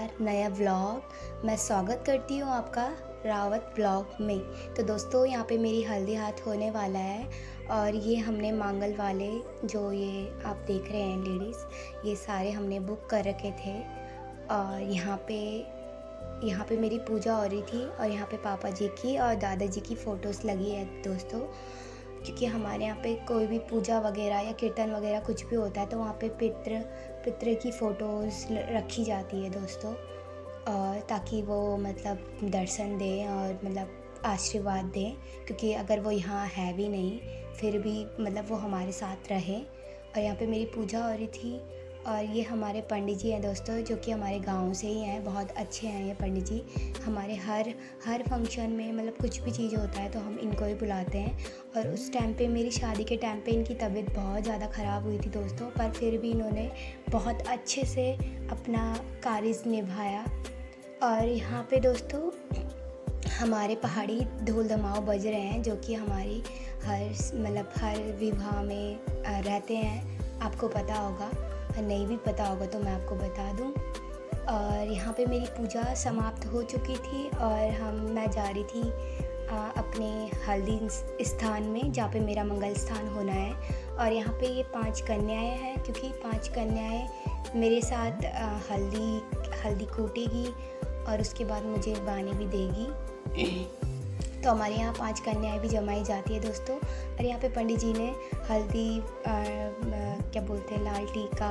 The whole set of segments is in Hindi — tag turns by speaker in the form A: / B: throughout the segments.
A: नमस्कार, नया व्लॉग। मैं स्वागत करती हूँ आपका रावत ब्लॉग में। तो दोस्तों, यहाँ पे मेरी हल्दी हाथ होने वाला है और ये हमने मांगल वाले जो ये आप देख रहे हैं लेडीज़, ये सारे हमने बुक कर रखे थे। और यहाँ पे मेरी पूजा हो रही थी और यहाँ पे पापा जी की और दादाजी की फ़ोटोज़ लगी है दोस्तों, क्योंकि हमारे यहाँ पे कोई भी पूजा वगैरह या कीर्तन वगैरह कुछ भी होता है तो वहाँ पे पितृ की फ़ोटोज़ रखी जाती है दोस्तों, और ताकि वो मतलब दर्शन दें और मतलब आशीर्वाद दें, क्योंकि अगर वो यहाँ है भी नहीं फिर भी मतलब वो हमारे साथ रहे। और यहाँ पे मेरी पूजा हो रही थी और ये हमारे पंडित जी हैं दोस्तों, जो कि हमारे गांव से ही हैं। बहुत अच्छे हैं ये पंडित जी। हमारे हर फंक्शन में मतलब कुछ भी चीज़ होता है तो हम इनको ही बुलाते हैं। और उस टाइम पे मेरी शादी के टाइम पे इनकी तबीयत बहुत ज़्यादा ख़राब हुई थी दोस्तों, पर फिर भी इन्होंने बहुत अच्छे से अपना कार्य निभाया। और यहाँ पे दोस्तों हमारे पहाड़ी ढोल धमाव बज रहे हैं, जो कि हमारी हर विवाह में रहते हैं। आपको पता होगा, नहीं भी पता होगा तो मैं आपको बता दूं। और यहाँ पे मेरी पूजा समाप्त हो चुकी थी और मैं जा रही थी अपने हल्दी स्थान में, जहाँ पे मेरा मंगल स्थान होना है। और यहाँ पे ये 5 कन्याएं हैं, क्योंकि 5 कन्याएं मेरे साथ हल्दी कूटेगी और उसके बाद मुझे बाने भी देगी। तो हमारे यहाँ 5 कन्याएं भी जमाई जाती है दोस्तों। और यहाँ पे पंडित जी ने हल्दी क्या बोलते हैं, लाल टीका,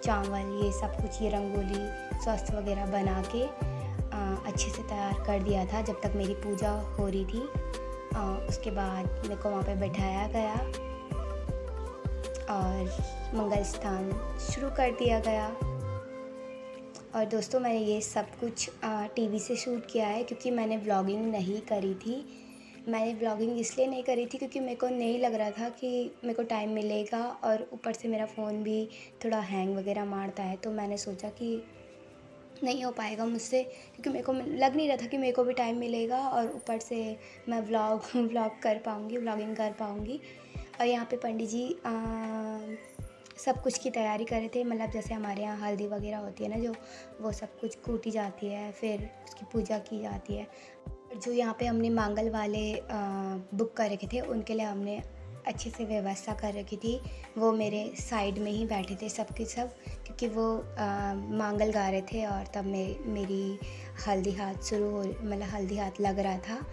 A: चावल, ये सब कुछ, ये रंगोली स्वस्थ वगैरह बना के अच्छे से तैयार कर दिया था जब तक मेरी पूजा हो रही थी। उसके बाद मेरे को वहाँ पे बैठाया गया और मंगल स्थान शुरू कर दिया गया। और दोस्तों, मैंने ये सब कुछ टीवी से शूट किया है, क्योंकि मैंने व्लॉगिंग नहीं करी थी। मैंने व्लॉगिंग इसलिए नहीं करी थी क्योंकि मेरे को नहीं लग रहा था कि मेरे को टाइम मिलेगा, और ऊपर से मेरा फ़ोन भी थोड़ा हैंग वगैरह मारता है। तो मैंने सोचा कि नहीं हो पाएगा मुझसे, क्योंकि मेरे को लग नहीं रहा था कि मेरे को भी टाइम मिलेगा और ऊपर से मैं व्लॉगिंग कर पाऊँगी। और यहाँ पे पंडित जी सब कुछ की तैयारी कर रहे थे। मतलब जैसे हमारे यहाँ हल्दी वगैरह होती है ना, जो वो सब कुछ कूटी जाती है, फिर उसकी पूजा की जाती है। जो यहाँ पे हमने मांगल वाले बुक कर रखे थे, उनके लिए हमने अच्छे से व्यवस्था कर रखी थी। वो मेरे साइड में ही बैठे थे सब के सब, क्योंकि वो मांगल गा रहे थे और तब मेरी हल्दी हाथ लग रहा था।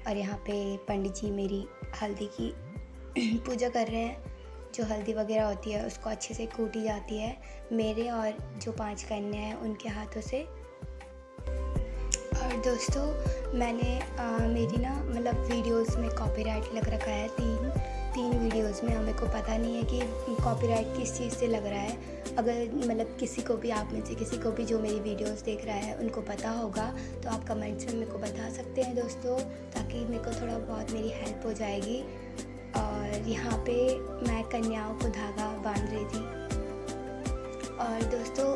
A: और यहाँ पे पंडित जी मेरी हल्दी की पूजा कर रहे हैं। जो हल्दी वगैरह होती है उसको अच्छे से कूटी जाती है मेरे और जो 5 कन्या हैं उनके हाथों से। और दोस्तों, मैंने मेरी ना मतलब वीडियोस में कॉपीराइट लग रखा है। तीन वीडियोस में हमें को पता नहीं है कि कॉपीराइट किस चीज़ से लग रहा है। अगर मतलब किसी को भी, आप में से किसी को भी जो मेरी वीडियोस देख रहा है उनको पता होगा तो आप कमेंट्स में मेरे को बता सकते हैं दोस्तों, ताकि मेरे को थोड़ा बहुत मेरी हेल्प हो जाएगी। और यहाँ पे मैं कन्याओं को धागा बांध रही थी। और दोस्तों,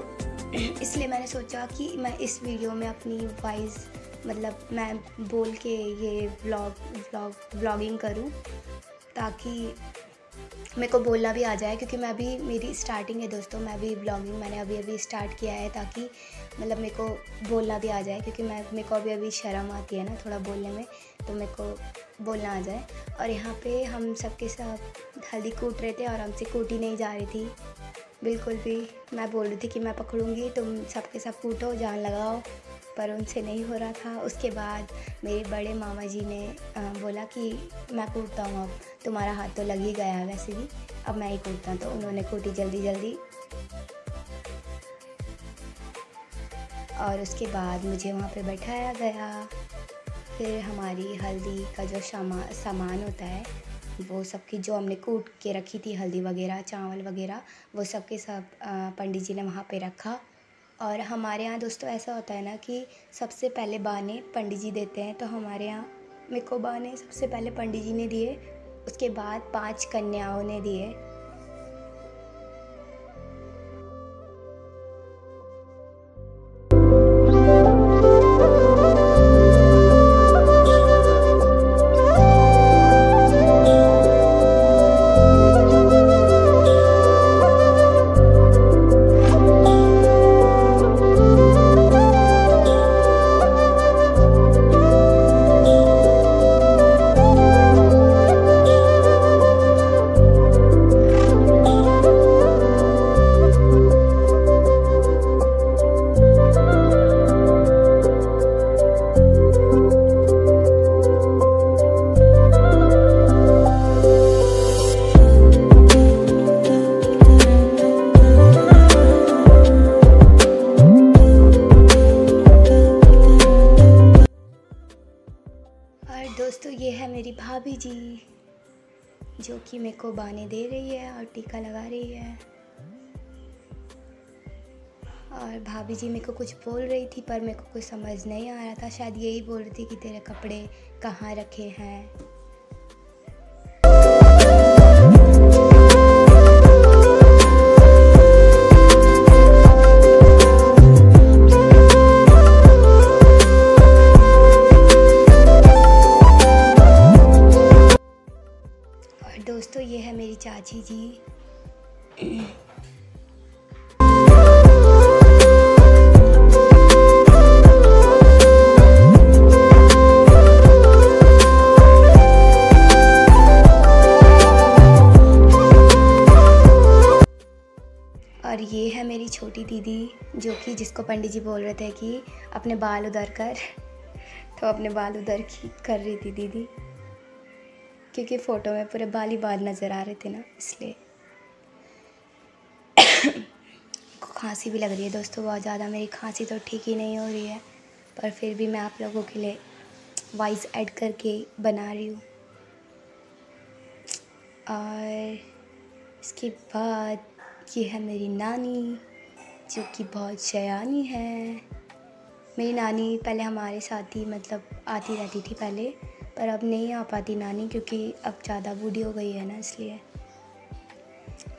A: इसलिए मैंने सोचा कि मैं इस वीडियो में अपनी वॉइस मतलब मैं बोल के ये व्लॉगिंग करूँ, ताकि मेरे को बोलना भी आ जाए, क्योंकि मेरी स्टार्टिंग है दोस्तों। मैंने अभी स्टार्ट किया है, ताकि मतलब मेरे को बोलना भी आ जाए, क्योंकि मेरे को अभी शर्म आती है ना थोड़ा बोलने में, तो मेरे को बोलना आ जाए। और यहाँ पे हम सबके साथ हल्दी कूट रहे थे और हमसे कूटी नहीं जा रही थी बिल्कुल भी। मैं बोल रही थी कि मैं पकड़ूंगी, तुम सबके सब कूटो, जान लगाओ, पर उनसे नहीं हो रहा था। उसके बाद मेरे बड़े मामा जी ने बोला कि मैं कूटता हूँ, अब तुम्हारा हाथ तो लग ही गया है वैसे भी, अब मैं ही कूटता हूँ। तो उन्होंने कूटी जल्दी। और उसके बाद मुझे वहाँ पे बैठाया गया। फिर हमारी हल्दी का जो सामान होता है, वो सबकी जो हमने कूट के रखी थी हल्दी वगैरह, चावल वगैरह, वो सबके सब पंडित जी ने वहाँ पे रखा। और हमारे यहाँ दोस्तों ऐसा होता है ना कि सबसे पहले बाने पंडित जी देते हैं। तो हमारे यहाँ मेरे को बाने सबसे पहले पंडित जी ने दिए, उसके बाद 5 कन्याओं ने दिए। और दोस्तों ये है मेरी भाभी जी, जो कि मेरे को बाने दे रही है और टीका लगा रही है। और भाभी जी मेरे को कुछ बोल रही थी पर मेरे को कुछ समझ नहीं आ रहा था, शायद यही बोल रही थी कि तेरे कपड़े कहाँ रखे हैं। और दोस्तों ये है मेरी चाची जी। और ये है मेरी छोटी दीदी, जो कि जिसको पंडित जी बोल रहे थे कि अपने बाल उधर कर, तो अपने बाल उधर कर रही थी दीदी, क्योंकि फ़ोटो में पूरे बाल ही बाल नज़र आ रहे थे ना, इसलिए। खांसी भी लग रही है दोस्तों बहुत ज़्यादा। मेरी खांसी तो ठीक ही नहीं हो रही है, पर फिर भी मैं आप लोगों के लिए वॉइस ऐड करके बना रही हूँ। और इसके बाद ये है मेरी नानी, जो कि बहुत शयानी है। मेरी नानी पहले हमारे साथ ही मतलब आती रहती थी पहले, पर अब नहीं आ पाती नानी, क्योंकि अब ज़्यादा बूढ़ी हो गई है ना, इसलिए।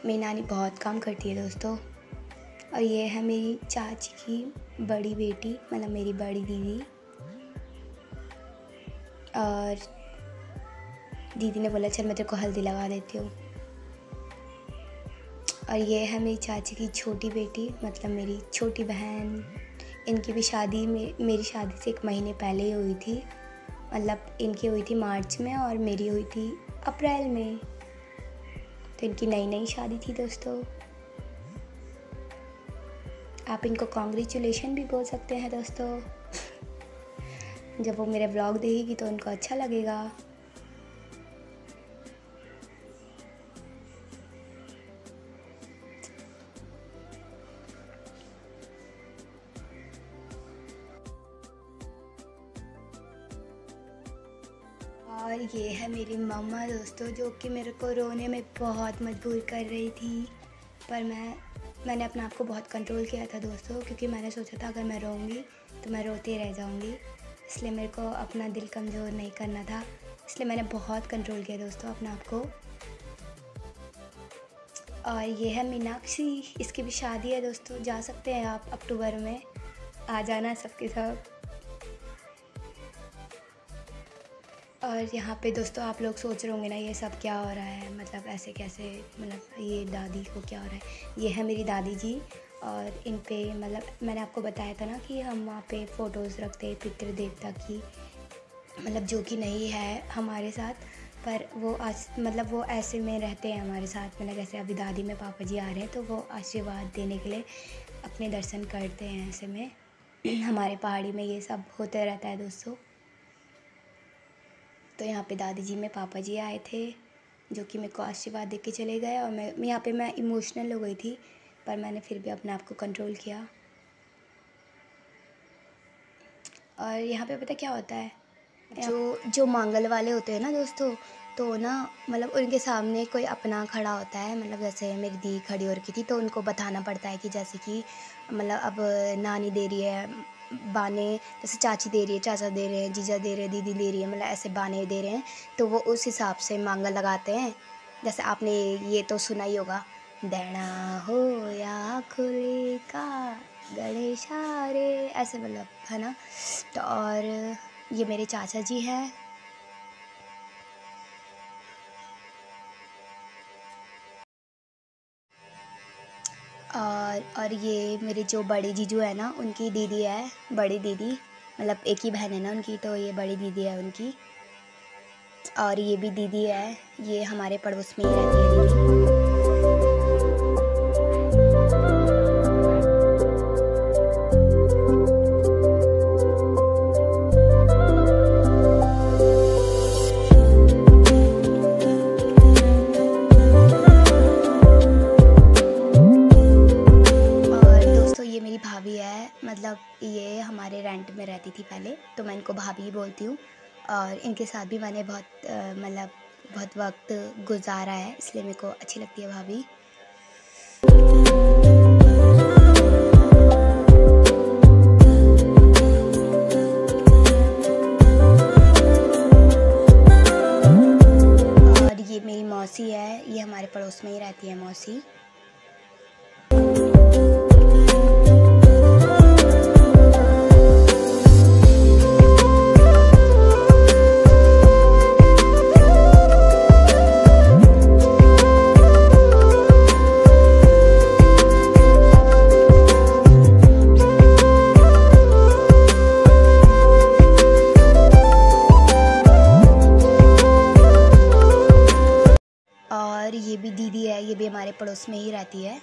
A: मेरी नानी बहुत काम करती है दोस्तों। और ये है मेरी चाची की बड़ी बेटी, मतलब मेरी बड़ी दीदी। और दीदी ने बोला चल मैं तेरे को हल्दी लगा देती हूँ। और ये है मेरी चाची की छोटी बेटी, मतलब मेरी छोटी बहन। इनकी भी शादी मेरी शादी से 1 महीने पहले ही हुई थी, मतलब इनकी हुई थी मार्च में और मेरी हुई थी अप्रैल में। तो इनकी नई शादी थी दोस्तों। आप इनको कॉन्ग्रेचुलेशन भी बोल सकते हैं दोस्तों। जब वो मेरे व्लॉग देखेगी तो उनको अच्छा लगेगा। और ये है मेरी मम्मा दोस्तों, जो कि मेरे को रोने में बहुत मजबूर कर रही थी, पर मैंने अपने आप को बहुत कंट्रोल किया था दोस्तों, क्योंकि मैंने सोचा था अगर मैं रोऊंगी तो मैं रोते रह जाऊंगी, इसलिए मेरे को अपना दिल कमज़ोर नहीं करना था, इसलिए मैंने बहुत कंट्रोल किया दोस्तों अपने आप को। और ये है मीनाक्षी, इसकी भी शादी है दोस्तों, जा सकते हैं आप अक्टूबर में, आ जाना सबके सब। और यहाँ पे दोस्तों आप लोग सोच रहे होंगे ना ये सब क्या हो रहा है, मतलब ऐसे कैसे, मतलब ये दादी को क्या हो रहा है। ये है मेरी दादी जी, और इन पे मतलब मैंने आपको बताया था ना कि हम वहाँ पे फ़ोटोज़ रखते हैं पितृ देवता की, मतलब जो कि नहीं है हमारे साथ, पर वो मतलब वो ऐसे में रहते हैं हमारे साथ, मतलब जैसे अभी दादी में पापा जी आ रहे हैं तो वो आशीर्वाद देने के लिए अपने दर्शन करते हैं ऐसे में। हमारे पहाड़ी में ये सब होते रहता है दोस्तों। तो यहाँ पे दादी जी में पापा जी आए थे, जो कि मेरे को आशीर्वाद दे के चले गए, और मैं यहाँ पे मैं इमोशनल हो गई थी, पर मैंने फिर भी अपने आप को कंट्रोल किया। और यहाँ पे पता क्या होता है, जो मांगल वाले होते हैं ना दोस्तों, तो ना मतलब उनके सामने कोई अपना खड़ा होता है, मतलब जैसे मेरी दी खड़ी हो रखी थी तो उनको बताना पड़ता है कि जैसे कि मतलब अब नानी दे रही है बाने, जैसे चाची दे रही है, चाचा दे रहे हैं, जीजा दे रहे हैं, दीदी दे रही है, मतलब ऐसे बाने दे रहे हैं, तो वो उस हिसाब से मांगल लगाते हैं। जैसे आपने ये तो सुना ही होगा, देना हो या खुले का गणेशा रे, ऐसे मतलब है ना। तो और ये मेरे चाचा जी हैं। और ये मेरे जो बड़ी जीजू है ना, उनकी दीदी है, बड़ी दीदी, मतलब एक ही बहन है ना उनकी, तो ये बड़ी दीदी है उनकी। और ये भी दीदी है, ये हमारे पड़ोस में ही रहती है दीदी। मतलब ये हमारे रेंट में रहती थी पहले, तो मैं इनको भाभी ही बोलती हूँ। और इनके साथ भी मैंने मतलब बहुत वक्त गुजारा है, इसलिए मेरे को अच्छी लगती है भाभी। और ये मेरी मौसी है, ये हमारे पड़ोस में ही रहती है मौसी। और ये भी दीदी है, ये भी हमारे पड़ोस में ही रहती है।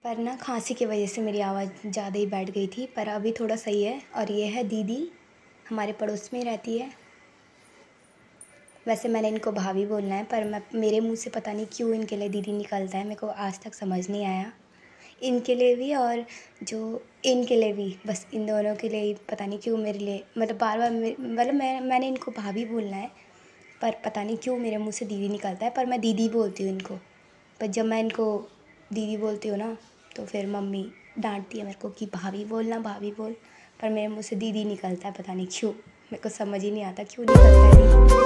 A: पर ना खांसी की वजह से मेरी आवाज़ ज़्यादा ही बैठ गई थी, पर अभी थोड़ा सही है। और ये है दीदी, हमारे पड़ोस में ही रहती है। वैसे मैंने इनको भाभी बोलना है, पर मेरे मुंह से पता नहीं क्यों इनके लिए दीदी निकलता है, मेरे को आज तक समझ नहीं आया। इनके लिए भी और जो इनके लिए भी, बस इन दोनों के लिए ही पता नहीं क्यों मेरे लिए मतलब बार बार मतलब मैंने इनको भाभी बोलना है, पर पता नहीं क्यों मेरे मुंह से दीदी निकलता है। पर मैं दीदी बोलती हूँ इनको। पर जब मैं इनको दीदी बोलती हूँ ना, तो फिर मम्मी डांटती है मेरे को कि भाभी बोलना, भाभी बोल। पर मेरे मुंह से दीदी निकलता है, पता नहीं क्यों, मेरे को समझ ही नहीं आता क्यों निकलता है दीदी।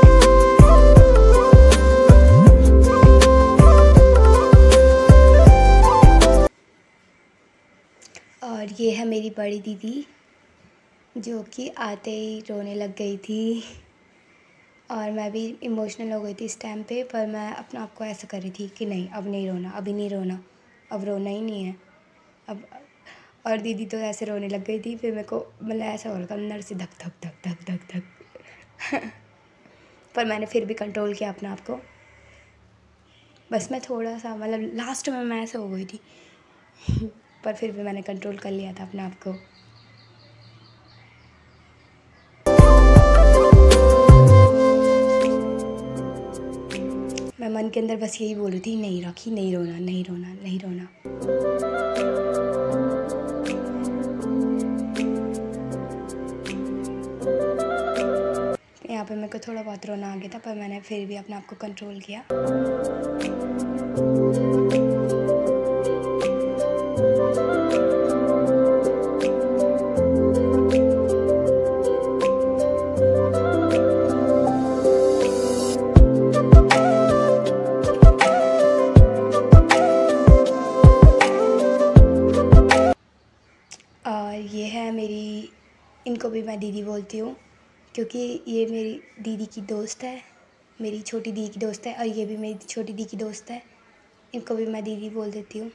A: और ये है मेरी बड़ी दीदी, जो कि आते ही रोने लग गई थी। और मैं भी इमोशनल हो गई थी इस टाइम पे, पर मैं अपने आप को ऐसा कर रही थी कि नहीं, अब नहीं रोना, अभी नहीं रोना, अब रोना ही नहीं है अब। और दीदी तो ऐसे रोने लग गई थी, फिर मेरे को मतलब ऐसा हो रहा था अंदर से, धक धक धक धक धक धक। पर मैंने फिर भी कंट्रोल किया अपने आप को। बस मैं थोड़ा सा मतलब लास्ट में मैं ऐसे हो गई थी, पर फिर भी मैंने कंट्रोल कर लिया था अपने आप को। मैं मन के अंदर बस यही बोल रही थी, नहीं राखी, नहीं रोना, नहीं रोना, नहीं रोना। यहाँ पे मेरे को थोड़ा बहुत रोना आ गया था, पर मैंने फिर भी अपने आप को कंट्रोल किया। और ये है मेरी, इनको भी मैं दीदी बोलती हूँ, क्योंकि ये मेरी दीदी की दोस्त है, मेरी छोटी दीदी की दोस्त है। और ये भी मेरी छोटी दीदी की दोस्त है, इनको भी मैं दीदी बोल देती हूँ।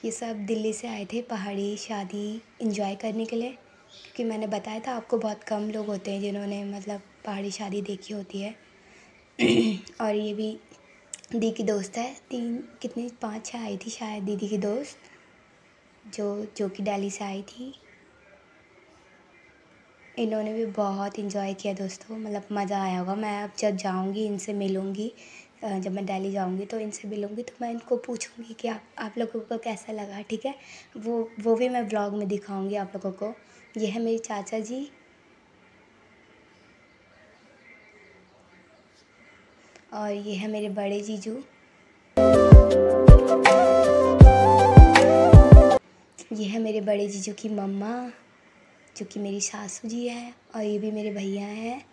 A: ये सब दिल्ली से आए थे पहाड़ी शादी एंजॉय करने के लिए, क्योंकि मैंने बताया था आपको बहुत कम लोग होते हैं जिन्होंने मतलब पहाड़ी शादी देखी होती है। और ये भी दीदी की दोस्त है, 5-6 आई थी शायद दीदी की दोस्त, जो कि दिल्ली से आई थी। इन्होंने भी बहुत इन्जॉय किया दोस्तों, मतलब मज़ा आया होगा। मैं अब जब जाऊंगी इनसे मिलूंगी, जब मैं दिल्ली जाऊंगी तो इनसे मिलूंगी, तो मैं इनको पूछूंगी कि आप लोगों को कैसा लगा, ठीक है। वो भी मैं ब्लॉग में दिखाऊंगी आप लोगों को। ये है मेरी चाचा जी, और ये है मेरे बड़े जीजू। ये है मेरे बड़े जीजू की मम्मा, जो कि मेरी सासू जी है। और ये भी मेरे भैया हैं।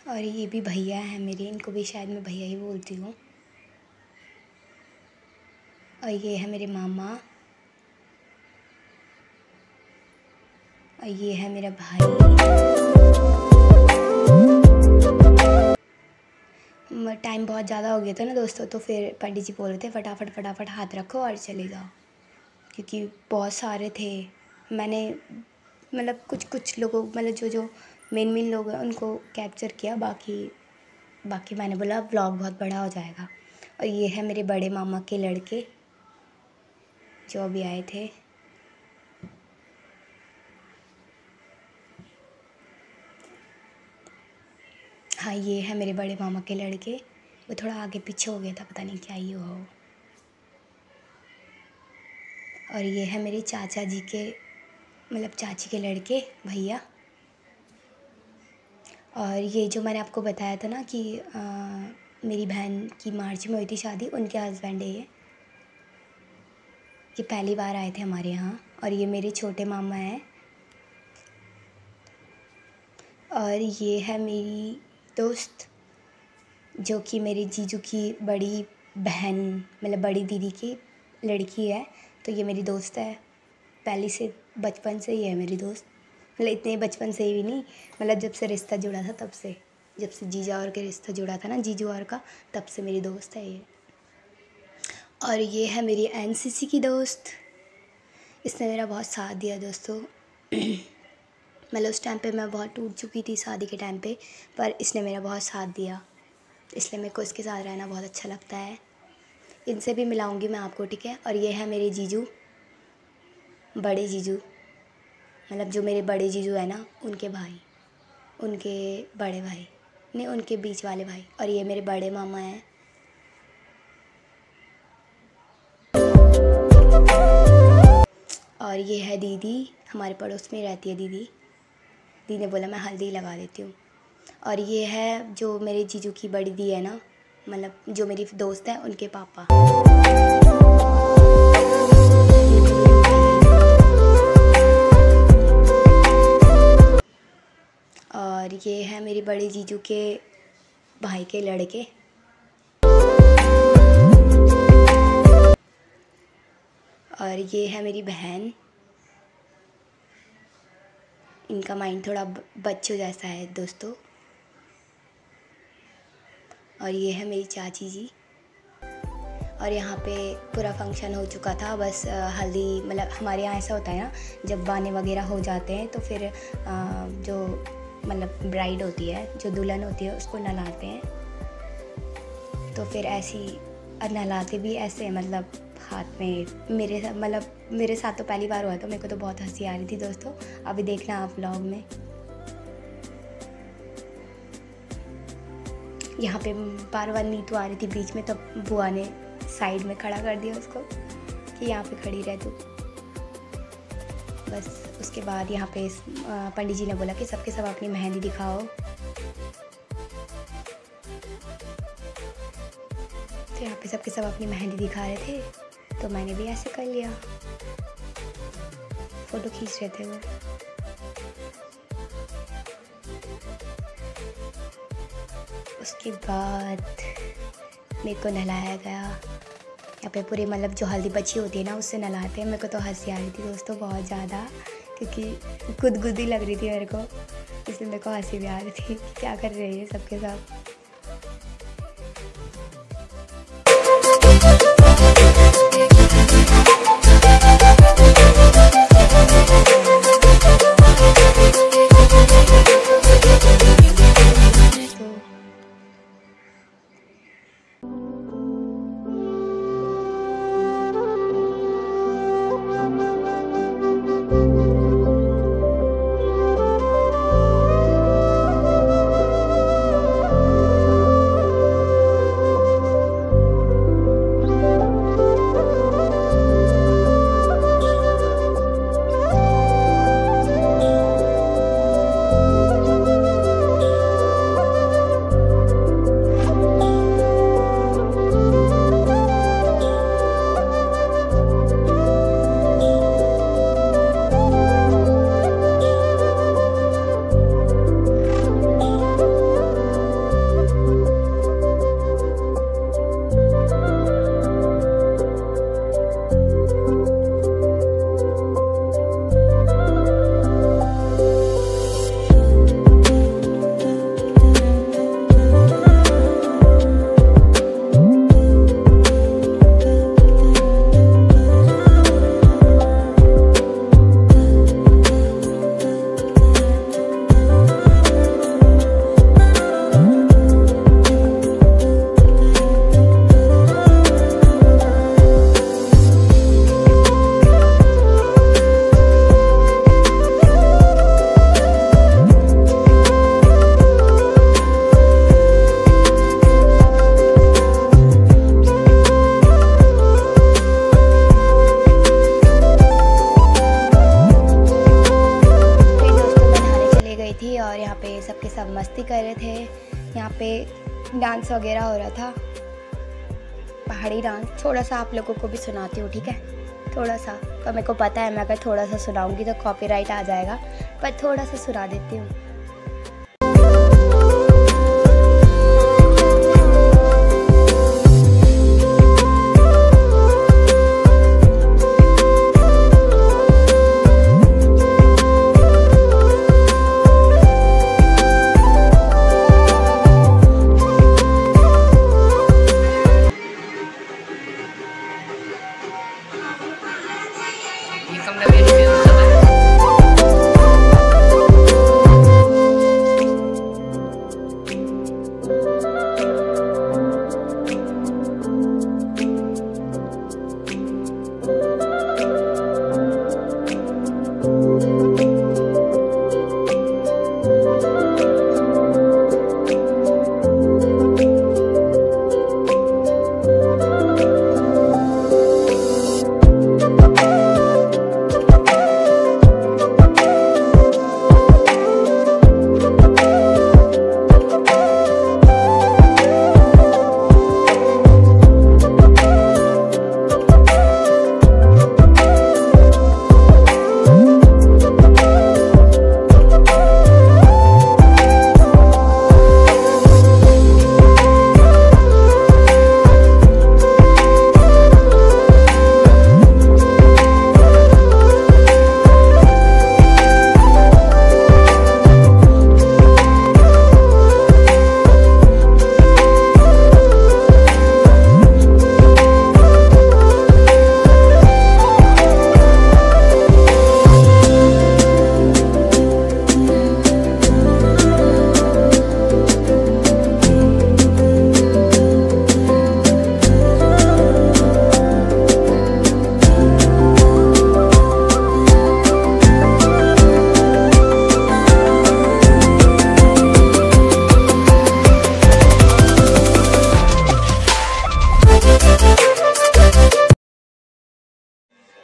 A: और ये भी भैया हैं मेरे, इनको भी शायद मैं भैया ही बोलती हूँ। और ये है मेरे मामा, और ये है मेरा भाई। टाइम बहुत ज़्यादा हो गया था ना दोस्तों, तो फिर पंडित जी बोल रहे थे फटाफट फटाफट हाथ रखो और चले जाओ, क्योंकि बहुत सारे थे। मैंने मतलब कुछ लोगों मतलब जो मेन लोग हैं उनको कैप्चर किया, बाकी मैंने बोला व्लॉग बहुत बड़ा हो जाएगा। और ये है मेरे बड़े मामा के लड़के जो अभी आए थे। हाँ, ये है मेरे बड़े मामा के लड़के। वो थोड़ा आगे पीछे हो गया था, पता नहीं क्या ही हुआ हो। और ये है मेरे चाचा जी के मतलब चाची के लड़के भैया। और ये जो मैंने आपको बताया था ना कि मेरी बहन की मार्च में हुई थी शादी, उनके हस्बैंड है ये पहली बार आए थे हमारे यहाँ। और ये मेरे छोटे मामा हैं। और ये है मेरी दोस्त जो कि मेरे जीजू की बड़ी बहन मतलब बड़ी दीदी की लड़की है। तो ये मेरी दोस्त है, पहले से बचपन से ही है मेरी दोस्त। मतलब इतने बचपन से ही भी नहीं, मतलब जब से रिश्ता जुड़ा था तब से, जब से जीजा और के रिश्ता जुड़ा था ना जीजू और का, तब से मेरी दोस्त है ये। और ये है मेरी एनसीसी की दोस्त। इसने मेरा बहुत साथ दिया दोस्तों। मतलब उस टाइम पे मैं बहुत टूट चुकी थी शादी के टाइम पे, पर इसने मेरा बहुत साथ दिया, इसलिए मेरे को इसके साथ रहना बहुत अच्छा लगता है। इनसे भी मिलाऊंगी मैं आपको, ठीक है। और ये है मेरे जीजू, बड़े जीजू, मतलब जो मेरे बड़े जीजू है ना, उनके भाई, उनके बड़े भाई नहीं, उनके बीच वाले भाई। और ये मेरे बड़े मामा हैं। और ये है दीदी, हमारे पड़ोस में रहती है दीदी। दीदी ने बोला मैं हल्दी लगा देती हूँ। और ये है जो मेरे जीजू की बड़ी दी है ना, मतलब जो मेरी दोस्त है, उनके पापा। और ये है मेरी बड़ी जीजू के भाई के लड़के। और ये है मेरी बहन। इनका माइंड थोड़ा बच्चों जैसा है दोस्तों। और ये है मेरी चाची जी। और यहाँ पे पूरा फंक्शन हो चुका था, बस हल्दी, मतलब हमारे यहाँ ऐसा होता है ना, जब गाने वगैरह हो जाते हैं तो फिर जो मतलब ब्राइड होती है, जो दुल्हन होती है, उसको नहलाते हैं। तो फिर ऐसी नहलाते भी ऐसे, मतलब हाथ में, मेरे साथ तो पहली बार हुआ, तो मेरे को तो बहुत हंसी आ रही थी दोस्तों। अभी देखना आप व्लॉग में। यहाँ पे बार बार नीतू आ रही थी बीच में, तब बुआ ने साइड में खड़ा कर दिया उसको कि यहाँ पे खड़ी रह तू। बस उसके बाद यहाँ पे पंडित जी ने बोला कि सबके सब अपनी मेहंदी दिखाओ। तो यहाँ पे सबके सब अपनी मेहंदी दिखा रहे थे, तो मैंने भी ऐसे कर लिया, फ़ोटो खींच रहे थे वो। उसके बाद मेरे को नहलाया गया। यहाँ पे पूरी मतलब जो हल्दी बची होती है ना, उससे नहलाते हैं। मेरे को तो हंसी आ रही थी दोस्तों बहुत ज़्यादा, क्योंकि गुदगुदी लग रही थी मेरे को, इसलिए मेरे को हंसी भी आ रही थी। क्या कर रही है सबके सब। पे डांस वगैरह हो रहा था, पहाड़ी डांस। थोड़ा सा आप लोगों को भी सुनाती हूँ, ठीक है? थोड़ा सा, पर मेरे को पता है मैं अगर थोड़ा सा सुनाऊंगी तो कॉपीराइट आ जाएगा, पर थोड़ा सा सुना देती हूँ।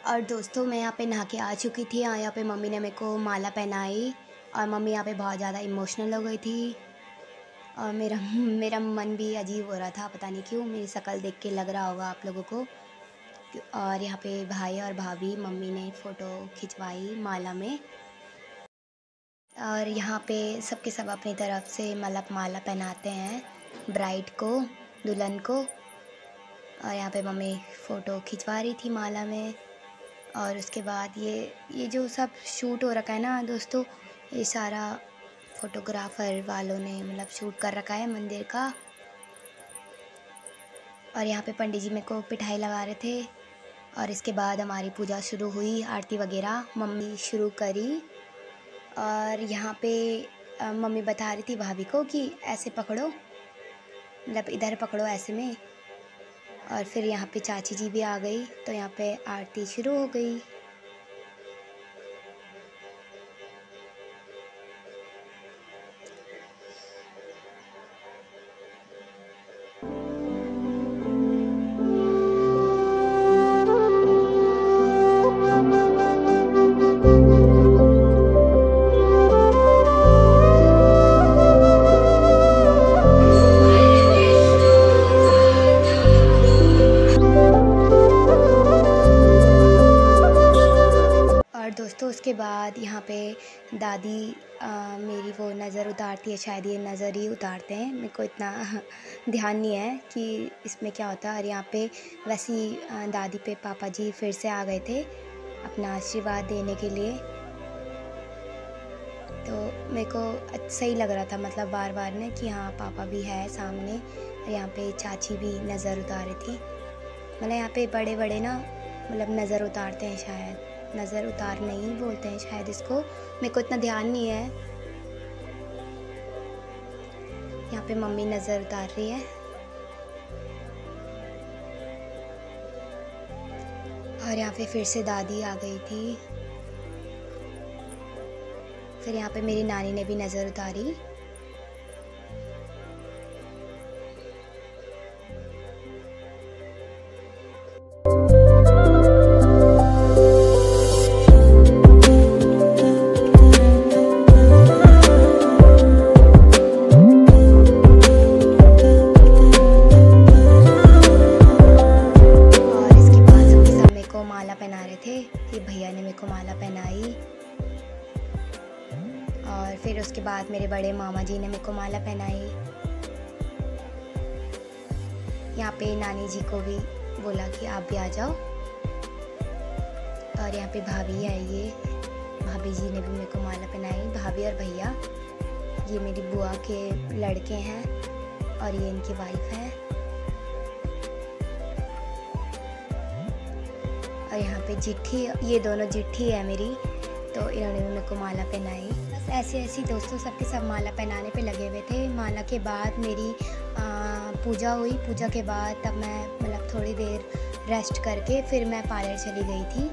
A: और दोस्तों मैं यहाँ पे नहा के आ चुकी थी और यहाँ पे मम्मी ने मेरे को माला पहनाई और मम्मी यहाँ पे बहुत ज़्यादा इमोशनल हो गई थी और मेरा मन भी अजीब हो रहा था, पता नहीं क्यों। मेरी शक्ल देख के लग रहा होगा आप लोगों को। और यहाँ पे भाई और भाभी मम्मी ने फ़ोटो खिंचवाई माला में। और यहाँ पे सबके सब अपनी तरफ से मतलब माला पहनाते हैं ब्राइड को, दुल्हन को। और यहाँ पे मम्मी फ़ोटो खिंचवा रही थी माला में। और उसके बाद ये जो सब शूट हो रखा है ना दोस्तों, ये सारा फोटोग्राफ़र वालों ने मतलब शूट कर रखा है मंदिर का। और यहाँ पे पंडित जी मेरे को पिठाई लगा रहे थे। और इसके बाद हमारी पूजा शुरू हुई, आरती वगैरह मम्मी शुरू करी। और यहाँ पे मम्मी बता रही थी भाभी को कि ऐसे पकड़ो, मतलब इधर पकड़ो ऐसे में। और फिर यहाँ पे चाची जी भी आ गई, तो यहाँ पे आरती शुरू हो गई। दोस्तों उसके बाद यहाँ पे दादी मेरी वो नज़र उतारती है, शायद ये नज़र ही उतारते हैं, मेरे को इतना ध्यान नहीं है कि इसमें क्या होता है। और यहाँ पे वैसी दादी पे पापा जी फिर से आ गए थे अपना आशीर्वाद देने के लिए। तो मेरे को सही लग रहा था, मतलब बार बार ने कि हाँ पापा भी है सामने। और यहाँ पे चाची भी नज़र उतारी थी। मतलब यहाँ पे बड़े बड़े ना मतलब नज़र उतारते हैं, शायद नज़र उतार नहीं बोलते हैं शायद इसको, मेरे को इतना ध्यान नहीं है। यहाँ पे मम्मी नज़र उतार रही है। और यहाँ पे फिर से दादी आ गई थी। फिर यहाँ पे मेरी नानी ने भी नज़र उतारी। मेरे को माला पहनाई। और फिर उसके बाद मेरे बड़े मामा जी ने मेरे को माला पहनाई। यहाँ पे नानी जी को भी बोला कि आप भी आ जाओ। और यहाँ पे भाभी है, ये भाभी जी ने भी मेरे को माला पहनाई। भाभी और भैया, ये मेरी बुआ के लड़के हैं और ये इनकी वाइफ है। और यहाँ पे जिट्ठी, ये दोनों जिट्ठी है मेरी, तो इन्होंने भी मेरे को माला पहनाई। बस ऐसे ऐसी दोस्तों सबके सब माला पहनाने पे लगे हुए थे। माला के बाद मेरी पूजा हुई। पूजा के बाद तब मैं मतलब थोड़ी देर रेस्ट करके फिर मैं पार्लर चली गई थी।